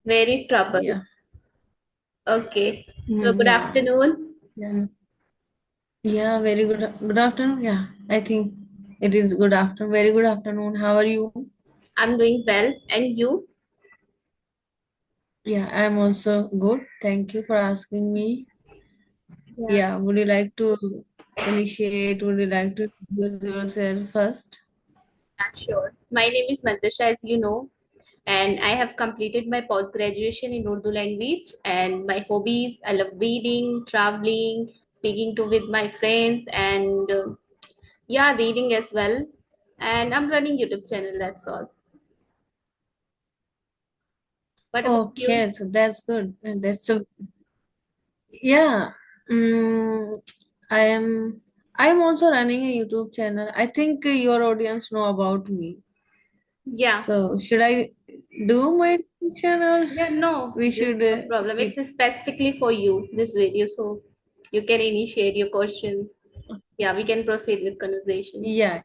Very trouble. Yeah. Okay. So good Yeah. afternoon. Yeah. Yeah. Very good. Good afternoon. Yeah. I think it is good afternoon. Very good afternoon. How are you? I'm doing well. And you? Yeah. I'm also good. Thank you for asking me. Yeah, Yeah. Would you like to initiate? Would you like to introduce yourself first? sure. My name is Mantasha, as you know, and I have completed my post graduation in Urdu language. And my hobbies, I love reading, traveling, speaking to with my friends, and yeah, reading as well. And I'm running YouTube channel. That's all. What about you? Okay. So that's good. And that's a yeah. Mm, I am. I'm also running a YouTube channel. I think your audience know about me. Yeah. So should I do my introduction or Yeah, no, we there's should no problem. skip? It's specifically for you, this video, so you can initiate your questions. Yeah, we can proceed with conversation. Yeah,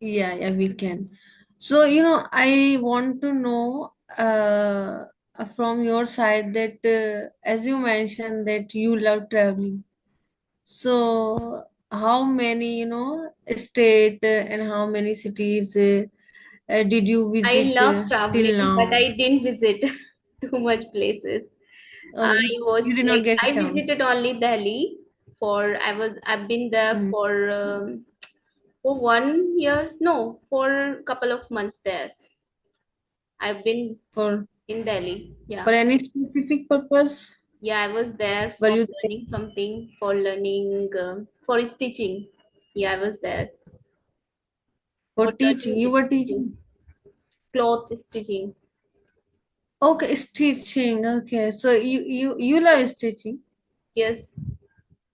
yeah, we can. So, I want to know from your side that as you mentioned that you love traveling. So, how many, state and how many cities did you I visit love till traveling, but now? I didn't visit too much places. Oh, I was you did not like get a I visited chance. only Delhi I've been there Mm. for 1 year, no, for a couple of months there. I've been For in Delhi. for Yeah. any specific purpose? Yeah, I was there Were for you there learning something, for learning, for stitching. Yeah, I was there for for teaching? You learning were stitching, teaching. cloth stitching. Okay, stitching. Okay, so you love stitching. Yes,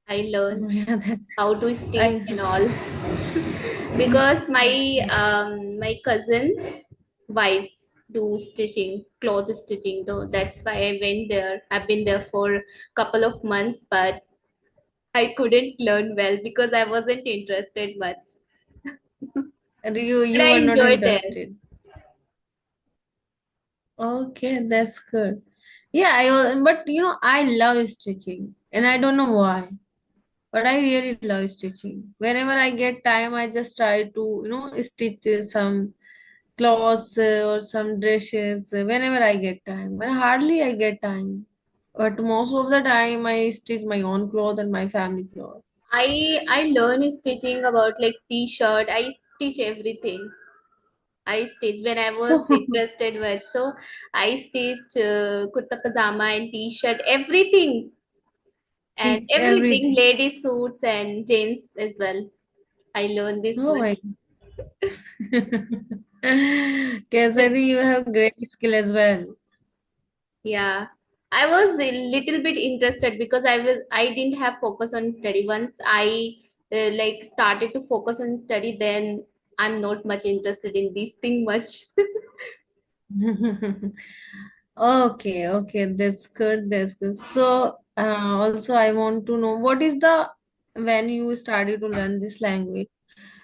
I learned Oh, yeah, that's how to stitch I. and all because my cousin wife do stitching, cloth stitching. So that's why I went there. I've been there for a couple of months, but I couldn't learn well because I wasn't interested much. You But you I were not enjoyed it. interested. Okay, that's good. Yeah, but I love stitching, and I don't know why, but I really love stitching. Whenever I get time, I just try to stitch some clothes or some dresses whenever I get time. But hardly I get time. But most of the time, I stitch my own clothes and my family clothes. I learned stitching about like t-shirt. I stitch everything. I stitch when I was interested with. So I stitch kurta pajama and t-shirt, everything and everything, Everything. lady suits and jeans as well. I learned this Oh my. much. Guess I think you have great skill as well. Yeah. I was a little bit interested because I didn't have focus on study. Once I like started to focus on study, then I'm not much interested in these thing much. Okay, okay, that's good. That's good. So, also, I want to know what is the when you started to learn this language.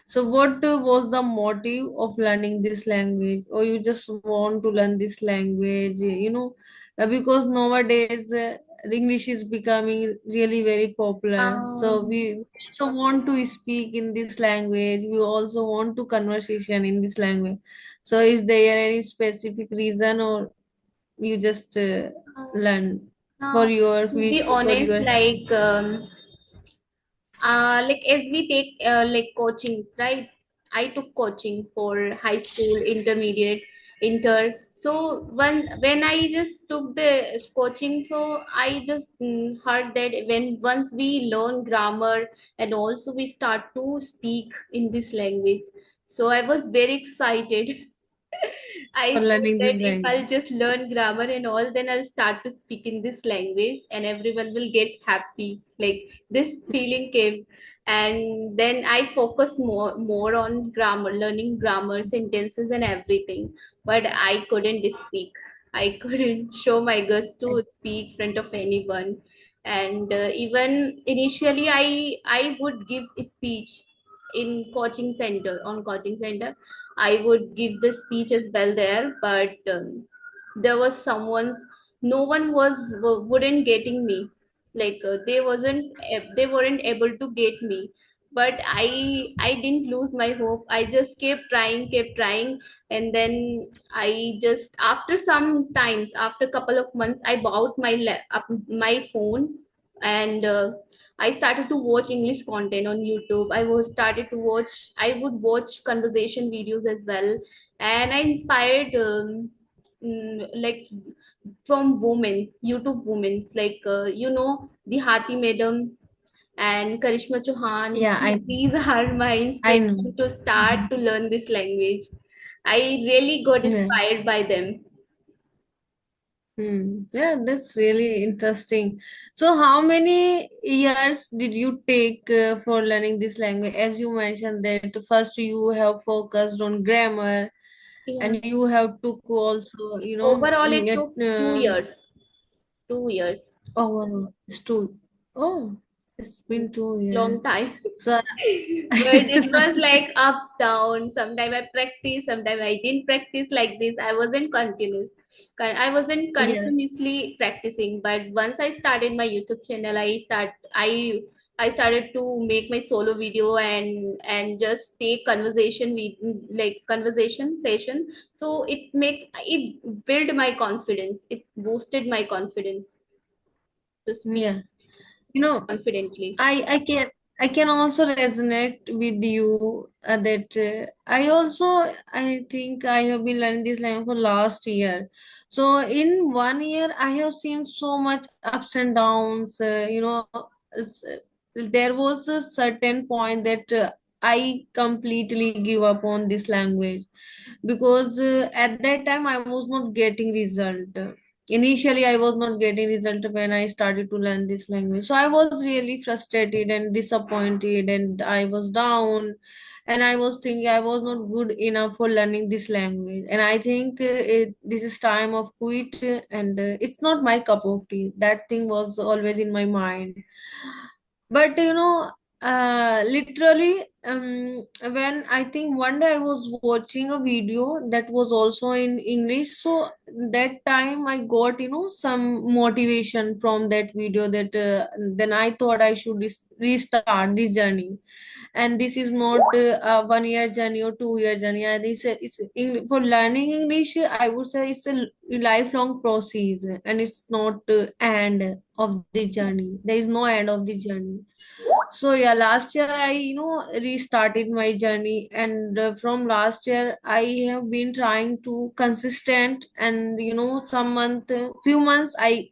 So, what was the motive of learning this language, or you just want to learn this language? Because nowadays the English is becoming really very popular. So, Um, we also want to speak in this language. We also want to conversation in this language. So, is there any specific reason, or you just learn for Now, your to be future, for honest, your like as we take like coaching, right? I took coaching for high school, intermediate, inter. So when I just took the coaching, so I just heard that when once we learn grammar and also we start to speak in this language. So I was very excited. for I thought learning this that if language? I'll just learn grammar and all, then I'll start to speak in this language and everyone will get happy. Like this feeling came. And then I focused more on grammar, learning grammar, sentences and everything. But I couldn't speak. I couldn't show my guts to speak in front of anyone. And even initially I would give a speech in coaching center, on coaching center I would give the speech as well there, but there was someone's, no one was wouldn't getting me, like they weren't able to get me. But I didn't lose my hope. I just kept trying. And then I just, after some times, after a couple of months, I bought my phone. And I started to watch English content on YouTube. I would watch conversation videos as well. And I inspired, like, from women, YouTube women, like, the Hati Madam and Karishma Chauhan. Yeah, These are my I know. inspiration to start Mhm. to learn this language. I really got Yeah. inspired by them. Hmm. Yeah, that's really interesting. So, how many years did you take for learning this language? As you mentioned that first you have focused on grammar, Yeah. and you have took also, Overall, it took 2 years. 2 years. oh, it's two. Oh, it's been 2 years. Long time. So, But it was like ups, downs. Sometimes I practice, sometimes I didn't practice like this. I wasn't yeah, continuously practicing. But once I started my YouTube channel, I started to make my solo video, and just take conversation with, like, conversation session. So it built my confidence. It boosted my confidence to speak yeah. You know, confidently. I can also resonate with you that I think I have been learning this language for last year. So in 1 year I have seen so much ups and downs. There was a certain point that I completely give up on this language because at that time I was not getting result. Initially I was not getting result when I started to learn this language, so I was really frustrated and disappointed, and I was down, and I was thinking I was not good enough for learning this language, and I think this is time of quit, and it's not my cup of tea. That thing was always in my mind. But literally, when I think one day I was watching a video that was also in English, so that time I got some motivation from that video. That then I thought I should restart this journey, and this is not a 1 year journey or 2 year journey. And for learning English, I would say it's a lifelong process, and it's not end of the journey. There is no end of the journey. So yeah, last year I restarted my journey, and from last year I have been trying to consistent, and some few months I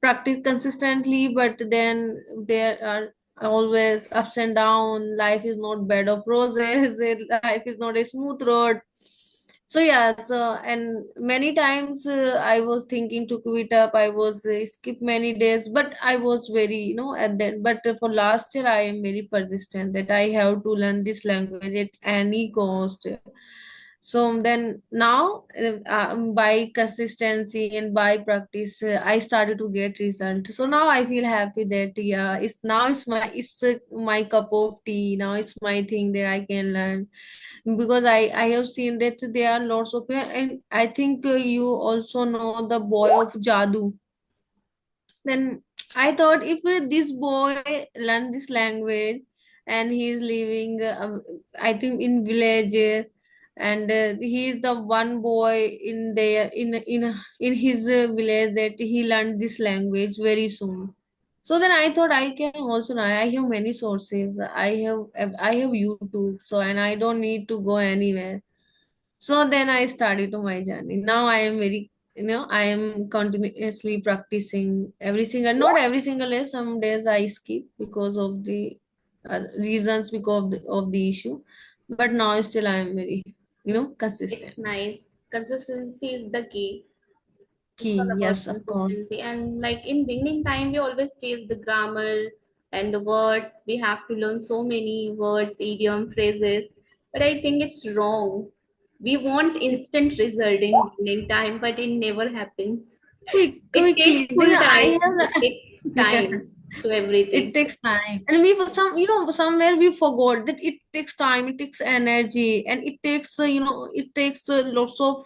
practice consistently, but then there are always ups and downs. Life is not bed of roses. Life is not a smooth road. So yeah, so and many times I was thinking to quit up. I was skip many days, but I was very at that. But for last year, I am very persistent that I have to learn this language at any cost. So then now, by consistency and by practice, I started to get result. So now I feel happy that yeah, it's my cup of tea. Now it's my thing that I can learn, because I have seen that there are lots of, and I think you also know the boy of Jadoo. Then I thought if this boy learn this language, and he is living, I think in village, and he is the one boy in there in his village that he learned this language very soon. So then I thought I can also now. I have many sources. I have YouTube, so and I don't need to go anywhere. So then I started to my journey. Now I am I am continuously practicing every single, not every single day. Some days I skip because of the reasons, because of the issue. But now still I am very, It's consistent. nice. Consistency is the key. It's all Key, about yes, of course. consistency. And like in beginning time, we always chase the grammar and the words. We have to learn so many words, idiom, phrases. But I think it's wrong. We want It's instant result in beginning time, but it never happens. It quickly. takes Then full I time. have It takes time. to It everything. takes time, and we some somewhere we forgot that it takes time, it takes energy, and it takes it takes lots of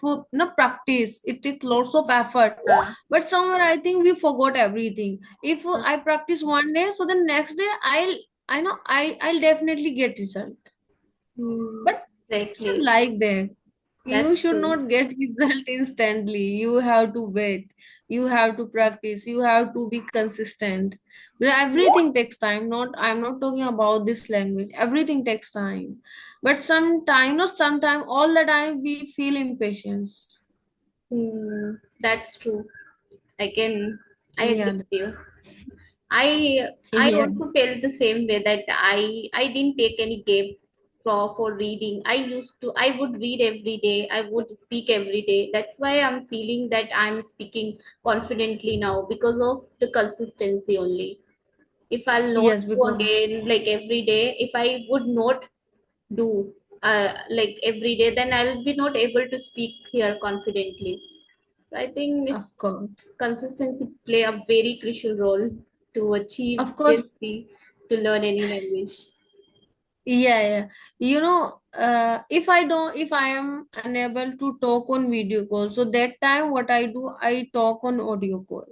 practice. It takes lots of effort. Yeah. But somewhere I think we forgot everything. If I practice one day, so the next day I'll definitely get result. Hmm. But should Exactly. like that. You That's should true. not get result instantly. You have to wait. You have to practice. You have to be consistent. But everything takes time. Not I'm not talking about this language. Everything takes time. But sometime, not sometime, all the time we feel impatience. Hmm. That's true. I can, I agree Yeah. with you. I Yeah. also felt the same way that I didn't take any gap for reading. I would read every day. I would speak every day. That's why I'm feeling that I'm speaking confidently now because of the consistency only. If I'll not Yes, do because again like every day, if I would not do like every day, then I'll be not able to speak here confidently. So I think it's of course. consistency play a very crucial role to achieve Of course. fluency to learn any language. Yeah, yeah. If I am unable to talk on video call, so that time what I do, I talk on audio call.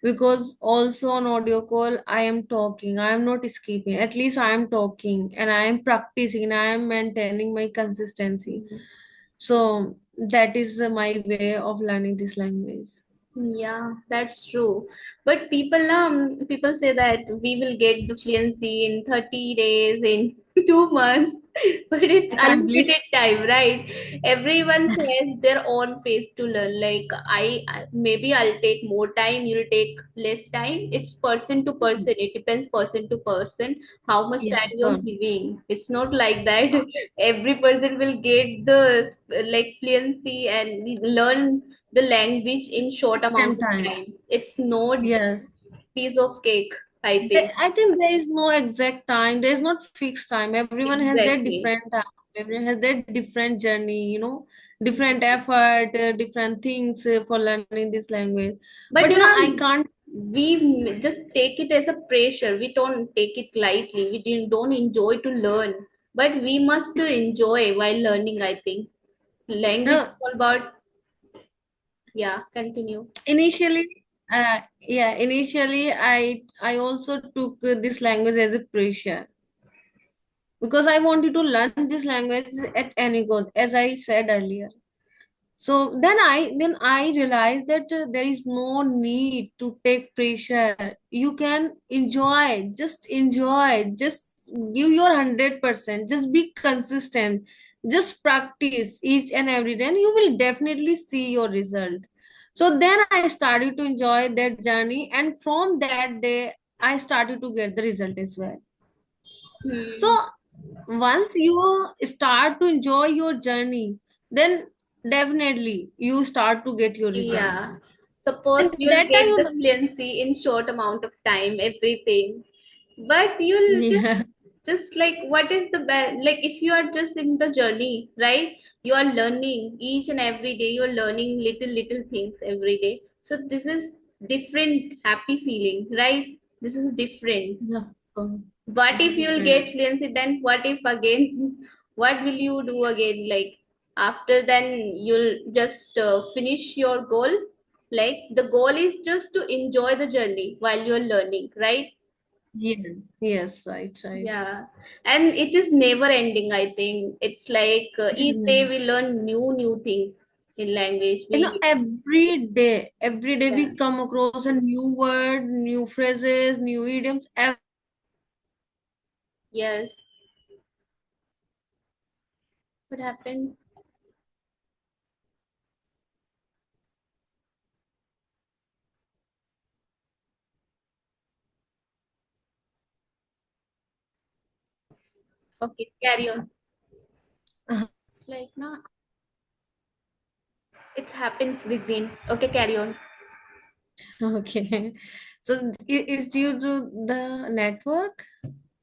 Because also on audio call, I am talking, I am not skipping. At least I am talking and I am practicing and I am maintaining my consistency. So that is my way of learning this language. Yeah, that's true. But people say that we will get the fluency in 30 days, in 2 months, but it's I can't believe. unlimited time, right? Everyone has their own phase to learn. Like maybe I'll take more time, you'll take less time. It's person to person. It depends person to person how much Yeah, time of you're course. giving. It's not like that. Every person will get the like fluency and learn the language in short Same amount of time. time. It's no Yes. piece of cake, I think. I think there is no exact time. There is not fixed time. Everyone has their Exactly. different time. Everyone has their different journey, different effort, different things for learning this language. But But now I can't. just take it as a pressure. We don't take it lightly. Don't enjoy to learn. But we must enjoy while learning, I think. Language is No, all about, yeah, continue. initially, initially I also took this language as a pressure because I wanted to learn this language at any cost, as I said earlier. So then I realized that there is no need to take pressure. You can enjoy, just give your 100%, just be consistent, just practice each and every day, and you will definitely see your result. So then I started to enjoy that journey, and from that day, I started to get the result as well. So Hmm. once you start to enjoy your journey, then definitely you start to get your result. Yeah. Suppose And you'll that time get the fluency in short amount of time, everything. But you'll yeah, just like what is the best, like if you are just in the journey, right? You are learning each and every day, you're learning little things every day. So this is different happy feeling, right? This is different. yeah, What this if is you'll different. get fluency, then what if again? What will you do again? Like after then you'll just finish your goal. Like the goal is just to enjoy the journey while you're learning, right? Yes, yes, right, right. Yeah, and it is never ending. I think it's like It is each day never. we learn new things in language. Every day Yeah, we come across a new word, new phrases, new idioms. yes. What happened? Okay, carry on. It's like no, it happens between. Okay, carry on. Okay. So it's due to the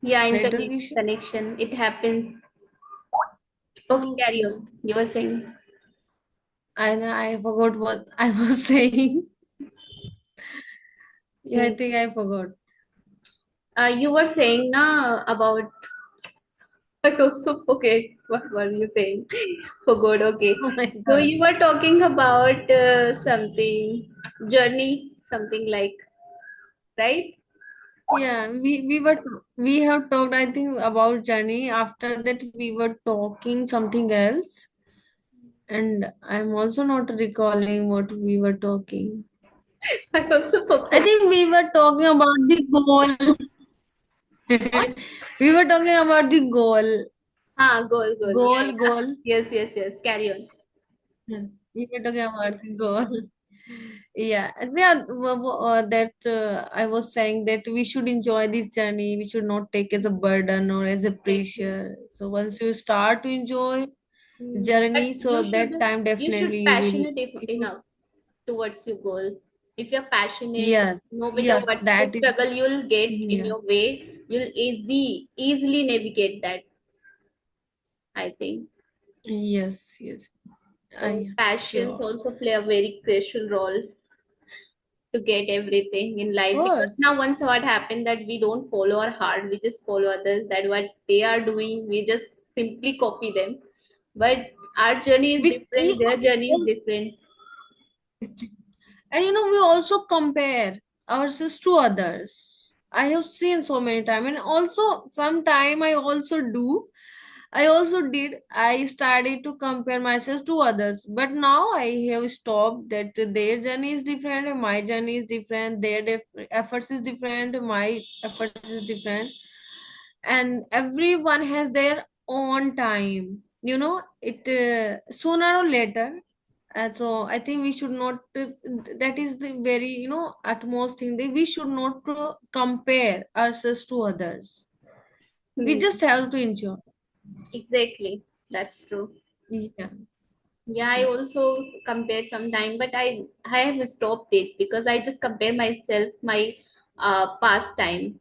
Yeah, network internet issue. connection. It happens. Okay, carry Okay. on. You were saying. I forgot what I was saying. Yeah, I Hmm. think I forgot. You were saying na about I also forget what were you saying? Forgot. Okay. Oh my So God. you were talking about something journey, something like, right? Yeah, we have talked, I think, about journey. After that, we were talking something else, and I'm also not recalling what we were talking. I also I forgot. think we were talking about the goal. What? We were talking about the goal, Goal, goal. Yeah, yeah. goal. Yes, yes, yes. Carry on. We were talking about the goal. Yeah, yeah. That I was saying that we should enjoy this journey. We should not take as a burden or as a Exactly. pressure. So once you start to enjoy But journey, so that time you definitely should you will. passionate You, enough towards your goal. If you're passionate, yes, no matter yes, what the that is. struggle you'll get in Yeah. your way, you'll easily navigate that, I think. Yes, yes. So I passions sure. also play a very crucial role to get everything in Of life. Because course. now once what happened that we don't follow our heart, we just follow others, that what they are doing, we just simply copy them. But our journey is We different, their journey is all. different. And we also compare ourselves to others. I have seen so many times, and also sometime I also did. I started to compare myself to others, but now I have stopped that their journey is different, and my journey is different. Their efforts is different, my efforts is different, and everyone has their own time. It sooner or later. And so I think we should not, that is the very, utmost thing, that we should not compare ourselves to others. We Hmm. just have to enjoy. Exactly, that's true. Yeah. Yeah, I also compared sometime, but I have stopped it because I just compare myself, my past time,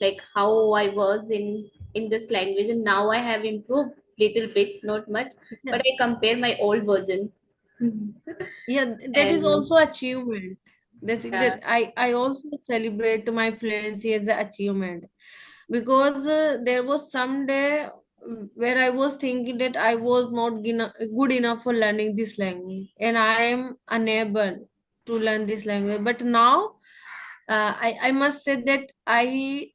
like how I was in this language, and now I have improved little bit, not much, Yeah. but I compare my old version. Mhm. Yeah, that is And also achievement. yeah, I also celebrate my fluency as an achievement, because there was some day where I was thinking that I was not good enough for learning this language, and I am unable to learn this language. But now, I must say that I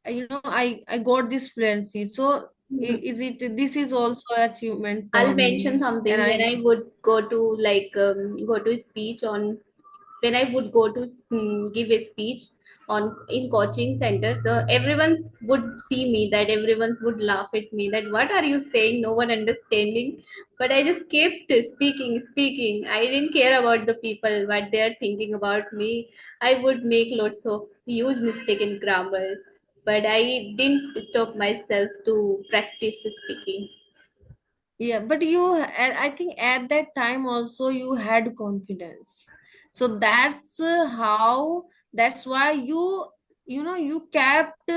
got this fluency. So mhm. is it this is also achievement I'll for mention me, and something when I. I would go to like go to speech on when I would go to give a speech on in coaching center, the everyone would see me, that everyone would laugh at me, that what are you saying? No one understanding. But I just kept speaking, speaking. I didn't care about the people, what they are thinking about me. I would make lots of huge mistake in grammar, but I didn't stop myself to practice speaking. Yeah, but I think at that time also you had confidence. So that's why you kept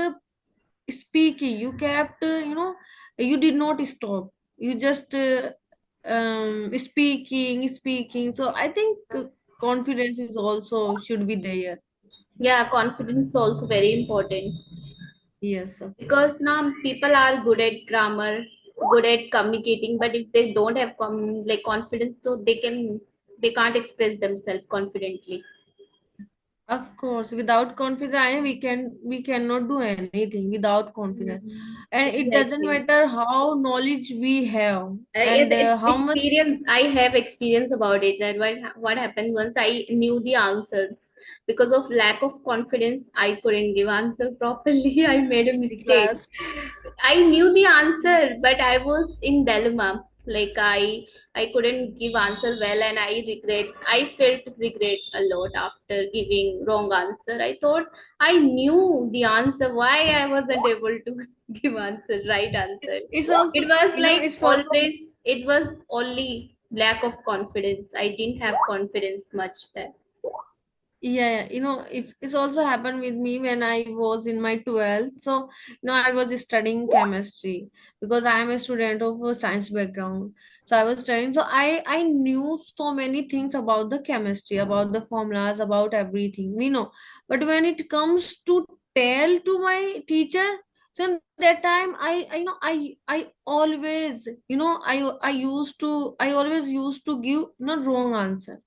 speaking. You kept, you did not stop. You just speaking. So I think confidence is also should be there. Yeah, confidence is also very important. Yes, of Because course. now people are good at grammar, good at communicating, but if they don't have like confidence, so they can't express themselves confidently. Of course, without confidence, we cannot do anything without confidence, and it doesn't Exactly. matter how knowledge we have Yes, and how much we. experience. I have experience about it. That what happened once I knew the answer, because of lack of confidence, I couldn't give answer properly. I made a The mistake. class. I knew the answer, but I was in dilemma. Like I couldn't give answer well, and I felt regret a lot after giving wrong answer. I thought I knew the answer. Why I wasn't able to give answer, right answer? It's also, It was like it's also. always. It was only lack of confidence. I didn't have confidence much then. Yeah, yeah, it's also happened with me when I was in my 12th. So, I was studying chemistry because I am a student of a science background. So I was studying. So I knew so many things about the chemistry, about the formulas, about everything. We know. But when it comes to tell to my teacher. So in that time, I always, I always used to give no wrong answer.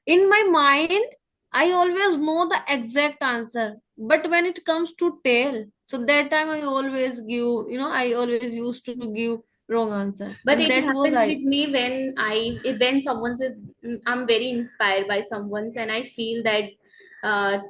In my mind, I always know the exact answer, but when it comes to tell, so that time I always give, I always used to give wrong answer, But and it that was happens I. with me when when someone says, I'm very inspired by someone's, and I feel that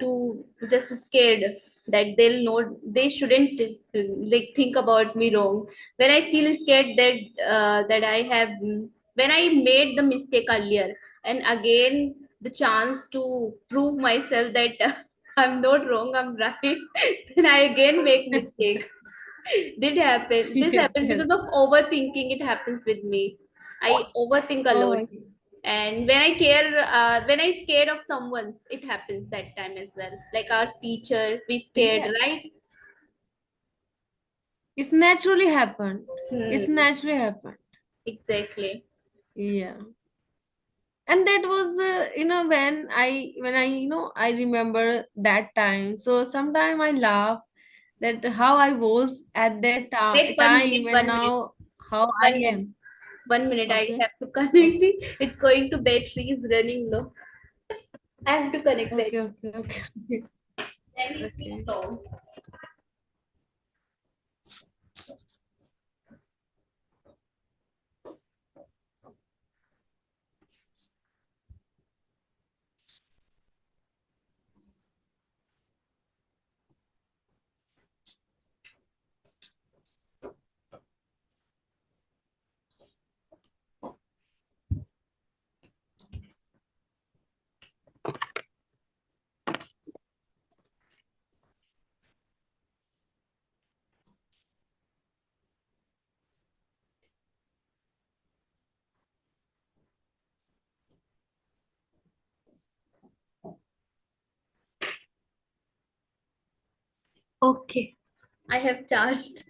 to just scared that they'll know they shouldn't like think about me wrong. When I feel scared that that I have when I made the mistake earlier, and again the chance to prove myself that I'm not wrong, I'm right, then I again make mistake. Did happen. This Yes, happened yes. because of overthinking. It happens with me. I overthink a lot, Oh, and when I care, when I scared of someone's, it happens that time as well. Like our teacher, we scared, yeah. right? It's naturally happened. It's Hmm. naturally happened. Exactly. Yeah. And that was, when I remember that time. So sometime I laugh that how I was at that Wait one time minute. and One minute. now how I One minute. am. 1 minute. I Okay. have to connect Okay. it. It's going to battery is running low. I have to connect that. Okay. Okay. Okay. Then it will Okay. close. Okay. I have charged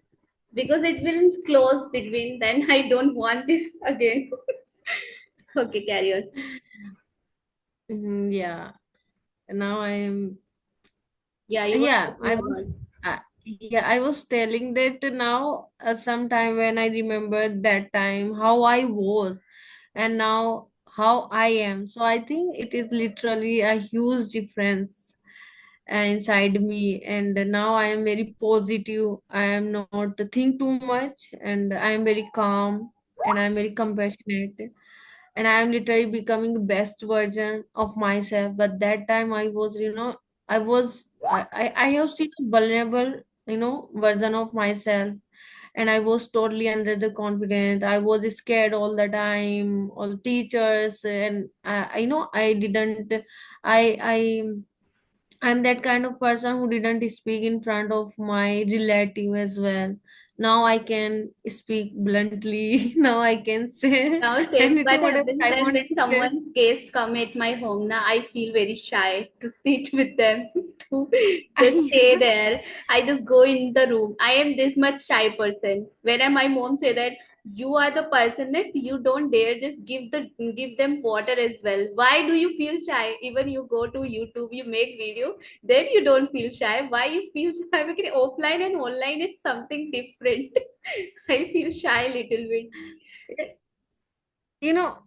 because it will close between. Then I don't want this again. Okay, carry on. Yeah. Now I am. Yeah, you were Yeah, talking about. I was telling that now, sometime when I remember that time how I was and now how I am. So I think it is literally a huge difference inside me, and now I am very positive. I am not think too much, and I am very calm, and I am very compassionate, and I am literally becoming the best version of myself. But that time I was, I have seen a vulnerable, version of myself, and I was totally under the confident. I was scared all the time, all teachers, and I didn't. I I'm that kind of person who didn't speak in front of my relative as well. Now I can speak bluntly. Now I can say Now, same. anything What whatever happens I that want when to say. someone's guest come at my home, now I feel very shy to sit with them, to just stay there. I just go in the room. I am this much shy person. When my mom say that you are the person that you don't dare just give them water as well. Why do you feel shy? Even you go to YouTube, you make video, then you don't feel shy. Why you feel shy? Because offline and online it's something different. I feel shy little bit.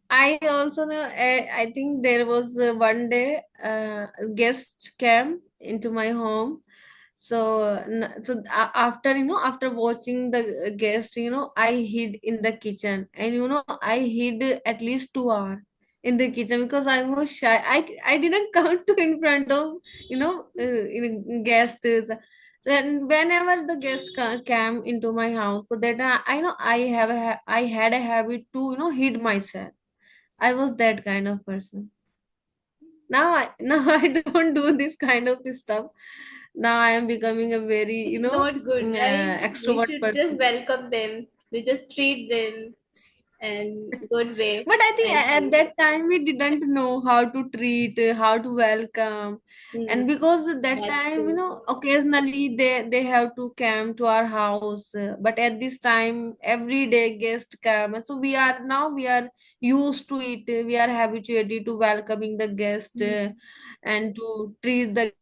I also know. I think there was one day guest came into my home. So, after after watching the guest, I hid in the kitchen, and I hid at least 2 hours in the kitchen because I was shy. I didn't come to in front of guests. So whenever the guest came into my house, so that I know I had a habit to hid myself. I was that kind of person. Now I now I don't do this kind of stuff. Now I am becoming a very It's not good, right? We extrovert should just person. welcome them. We just treat them in good way, But I think at kindly. that time we didn't know how to treat, how to welcome, Hmm, and because at that that's time, true. occasionally they have to come to our house. But at this time, every day guest come, and so we are used to it. We are habituated to welcoming the guest Hmm. and to treat the